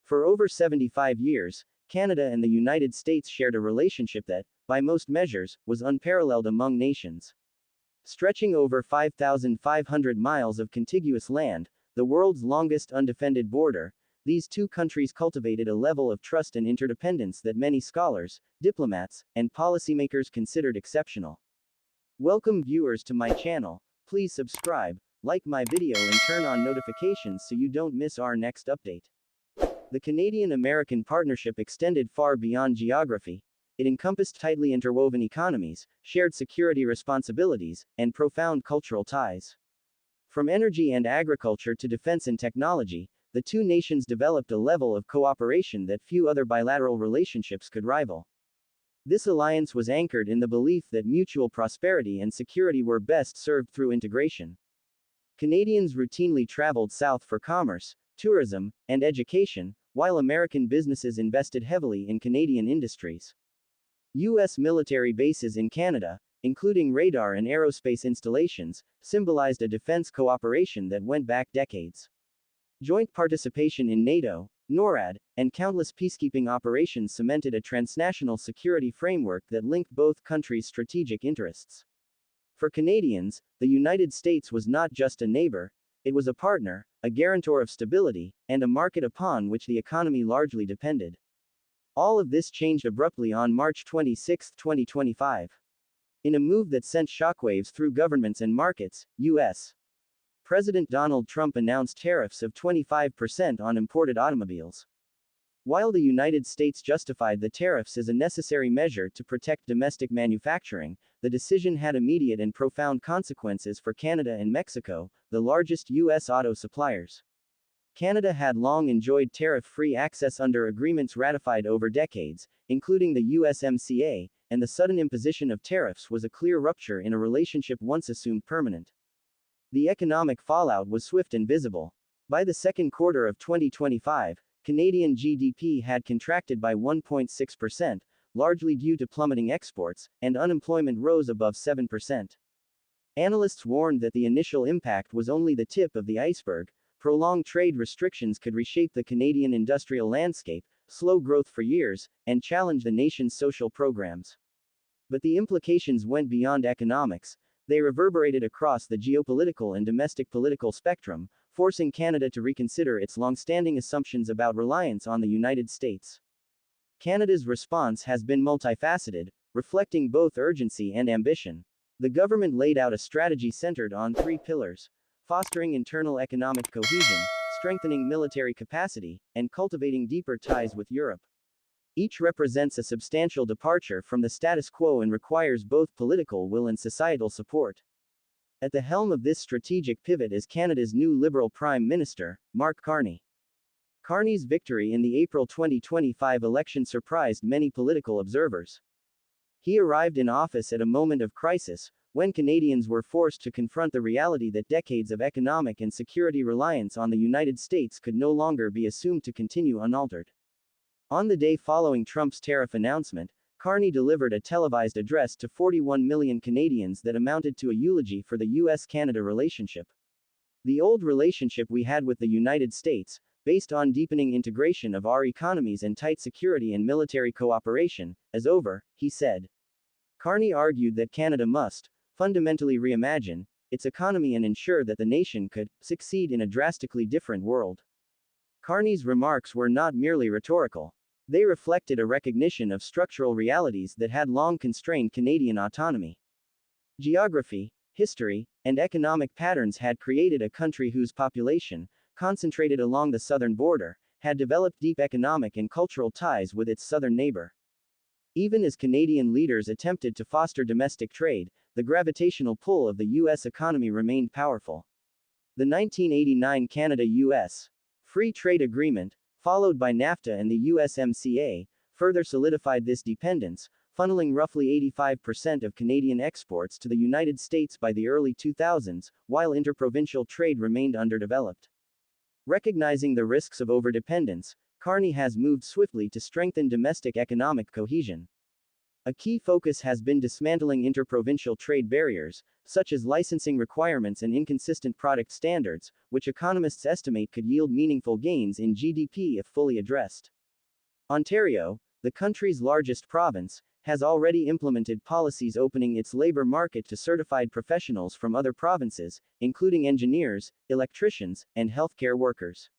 For over 75 years, Canada and the United States shared a relationship that, by most measures, was unparalleled among nations. Stretching over 5,500 miles of contiguous land, the world's longest undefended border, these two countries cultivated a level of trust and interdependence that many scholars, diplomats, and policymakers considered exceptional. Welcome viewers to my channel. Please subscribe, like my video and turn on notifications so you don't miss our next update. The Canadian-American partnership extended far beyond geography. It encompassed tightly interwoven economies, shared security responsibilities, and profound cultural ties. From energy and agriculture to defense and technology, the two nations developed a level of cooperation that few other bilateral relationships could rival. This alliance was anchored in the belief that mutual prosperity and security were best served through integration. Canadians routinely traveled south for commerce, tourism, and education, while American businesses invested heavily in Canadian industries. U.S. military bases in Canada, including radar and aerospace installations, symbolized a defense cooperation that went back decades. Joint participation in NATO, NORAD, and countless peacekeeping operations cemented a transnational security framework that linked both countries' strategic interests. For Canadians, the United States was not just a neighbor, it was a partner, a guarantor of stability, and a market upon which the economy largely depended. All of this changed abruptly on March 26, 2025. In a move that sent shockwaves through governments and markets, U.S. President Donald Trump announced tariffs of 25% on imported automobiles. While the United States justified the tariffs as a necessary measure to protect domestic manufacturing, the decision had immediate and profound consequences for Canada and Mexico, the largest U.S. auto suppliers. Canada had long enjoyed tariff-free access under agreements ratified over decades, including the USMCA, and the sudden imposition of tariffs was a clear rupture in a relationship once assumed permanent. The economic fallout was swift and visible. By the second quarter of 2025, Canadian GDP had contracted by 1.6%, largely due to plummeting exports, and unemployment rose above 7%. Analysts warned that the initial impact was only the tip of the iceberg. Prolonged trade restrictions could reshape the Canadian industrial landscape, slow growth for years, and challenge the nation's social programs. But the implications went beyond economics. They reverberated across the geopolitical and domestic political spectrum, forcing Canada to reconsider its long-standing assumptions about reliance on the United States. Canada's response has been multifaceted, reflecting both urgency and ambition. The government laid out a strategy centered on three pillars: fostering internal economic cohesion, strengthening military capacity, and cultivating deeper ties with Europe. Each represents a substantial departure from the status quo and requires both political will and societal support. At the helm of this strategic pivot is Canada's new Liberal Prime Minister, Mark Carney. Carney's victory in the April 2025 election surprised many political observers. He arrived in office at a moment of crisis, when Canadians were forced to confront the reality that decades of economic and security reliance on the United States could no longer be assumed to continue unaltered. On the day following Trump's tariff announcement, Carney delivered a televised address to 41 million Canadians that amounted to a eulogy for the U.S.-Canada relationship. "The old relationship we had with the United States, based on deepening integration of our economies and tight security and military cooperation, is over," he said. Carney argued that Canada must fundamentally reimagine its economy and ensure that the nation could succeed in a drastically different world. Carney's remarks were not merely rhetorical. They reflected a recognition of structural realities that had long constrained Canadian autonomy. Geography, history, and economic patterns had created a country whose population, concentrated along the southern border, had developed deep economic and cultural ties with its southern neighbor. Even as Canadian leaders attempted to foster domestic trade, the gravitational pull of the U.S. economy remained powerful. The 1989 Canada-U.S. Free Trade Agreement, followed by NAFTA and the USMCA, further solidified this dependence, funneling roughly 85% of Canadian exports to the United States by the early 2000s, while interprovincial trade remained underdeveloped. Recognizing the risks of overdependence, Carney has moved swiftly to strengthen domestic economic cohesion. A key focus has been dismantling interprovincial trade barriers, such as licensing requirements and inconsistent product standards, which economists estimate could yield meaningful gains in GDP if fully addressed. Ontario, the country's largest province, has already implemented policies opening its labor market to certified professionals from other provinces, including engineers, electricians, and healthcare workers.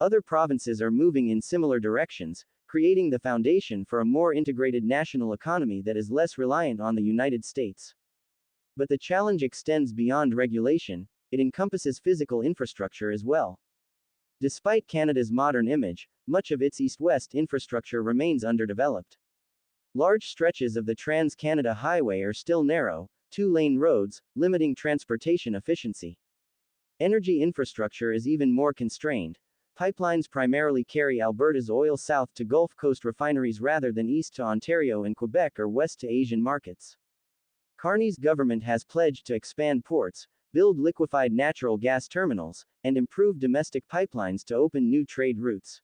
Other provinces are moving in similar directions, creating the foundation for a more integrated national economy that is less reliant on the United States. But the challenge extends beyond regulation, it encompasses physical infrastructure as well. Despite Canada's modern image, much of its east-west infrastructure remains underdeveloped. Large stretches of the Trans-Canada Highway are still narrow, two-lane roads, limiting transportation efficiency. Energy infrastructure is even more constrained. Pipelines primarily carry Alberta's oil south to Gulf Coast refineries rather than east to Ontario and Quebec or west to Asian markets. Carney's government has pledged to expand ports, build liquefied natural gas terminals, and improve domestic pipelines to open new trade routes.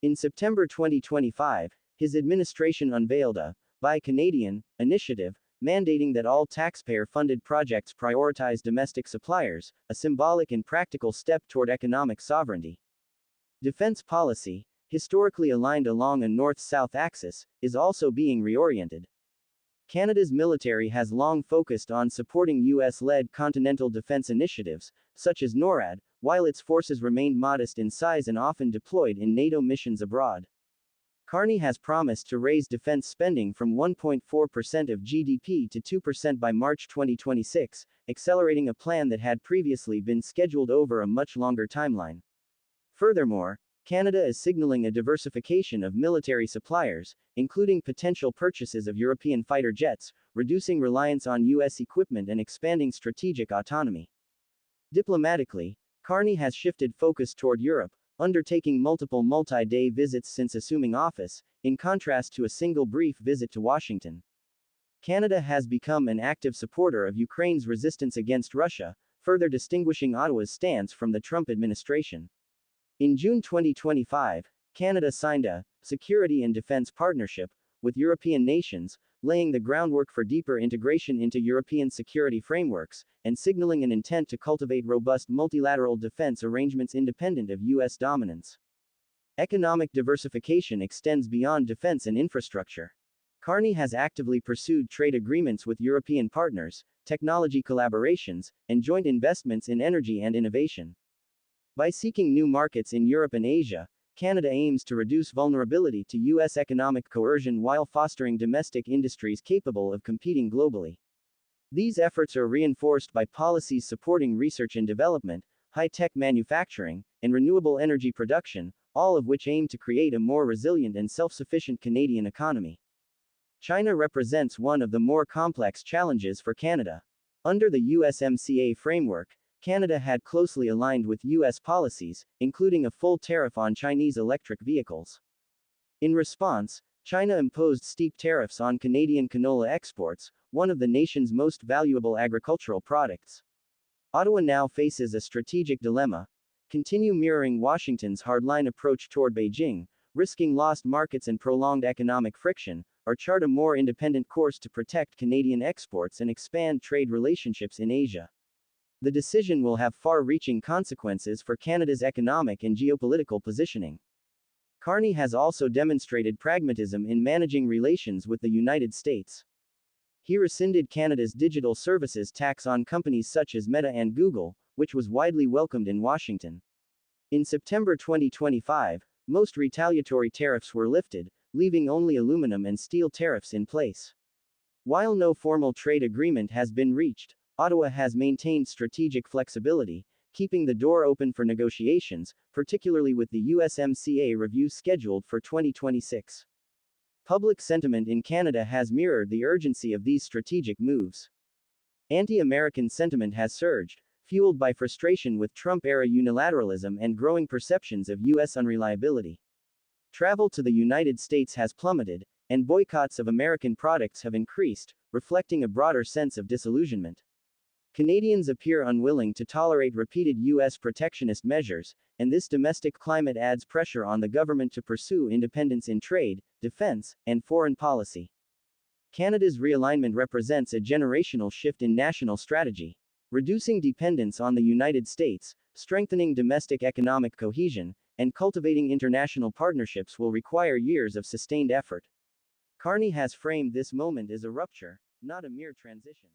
In September 2025, his administration unveiled a Buy Canadian initiative, mandating that all taxpayer-funded projects prioritize domestic suppliers, a symbolic and practical step toward economic sovereignty. Defense policy, historically aligned along a north-south axis, is also being reoriented. Canada's military has long focused on supporting US-led continental defense initiatives, such as NORAD, while its forces remained modest in size and often deployed in NATO missions abroad. Carney has promised to raise defense spending from 1.4% of GDP to 2% by March 2026, accelerating a plan that had previously been scheduled over a much longer timeline. Furthermore, Canada is signaling a diversification of military suppliers, including potential purchases of European fighter jets, reducing reliance on US equipment and expanding strategic autonomy. Diplomatically, Carney has shifted focus toward Europe, undertaking multiple multi-day visits since assuming office, in contrast to a single brief visit to Washington. Canada has become an active supporter of Ukraine's resistance against Russia, further distinguishing Ottawa's stance from the Trump administration. In June 2025, Canada signed a security and defense partnership with European nations, laying the groundwork for deeper integration into European security frameworks, and signaling an intent to cultivate robust multilateral defense arrangements independent of US dominance. Economic diversification extends beyond defense and infrastructure. Carney has actively pursued trade agreements with European partners, technology collaborations, and joint investments in energy and innovation. By seeking new markets in Europe and Asia, Canada aims to reduce vulnerability to US economic coercion while fostering domestic industries capable of competing globally. These efforts are reinforced by policies supporting research and development, high-tech manufacturing, and renewable energy production, all of which aim to create a more resilient and self-sufficient Canadian economy. China represents one of the more complex challenges for Canada. Under the USMCA framework, Canada had closely aligned with US policies, including a full tariff on Chinese electric vehicles. In response, China imposed steep tariffs on Canadian canola exports, one of the nation's most valuable agricultural products. Ottawa now faces a strategic dilemma: continue mirroring Washington's hardline approach toward Beijing, risking lost markets and prolonged economic friction, or chart a more independent course to protect Canadian exports and expand trade relationships in Asia. The decision will have far-reaching consequences for Canada's economic and geopolitical positioning. Carney has also demonstrated pragmatism in managing relations with the United States. He rescinded Canada's digital services tax on companies such as Meta and Google, which was widely welcomed in Washington. In September 2025, most retaliatory tariffs were lifted, leaving only aluminum and steel tariffs in place. While no formal trade agreement has been reached, Ottawa has maintained strategic flexibility, keeping the door open for negotiations, particularly with the USMCA review scheduled for 2026. Public sentiment in Canada has mirrored the urgency of these strategic moves. Anti-American sentiment has surged, fueled by frustration with Trump-era unilateralism and growing perceptions of US unreliability. Travel to the United States has plummeted, and boycotts of American products have increased, reflecting a broader sense of disillusionment. Canadians appear unwilling to tolerate repeated US protectionist measures, and this domestic climate adds pressure on the government to pursue independence in trade, defense, and foreign policy. Canada's realignment represents a generational shift in national strategy. Reducing dependence on the United States, strengthening domestic economic cohesion, and cultivating international partnerships will require years of sustained effort. Carney has framed this moment as a rupture, not a mere transition.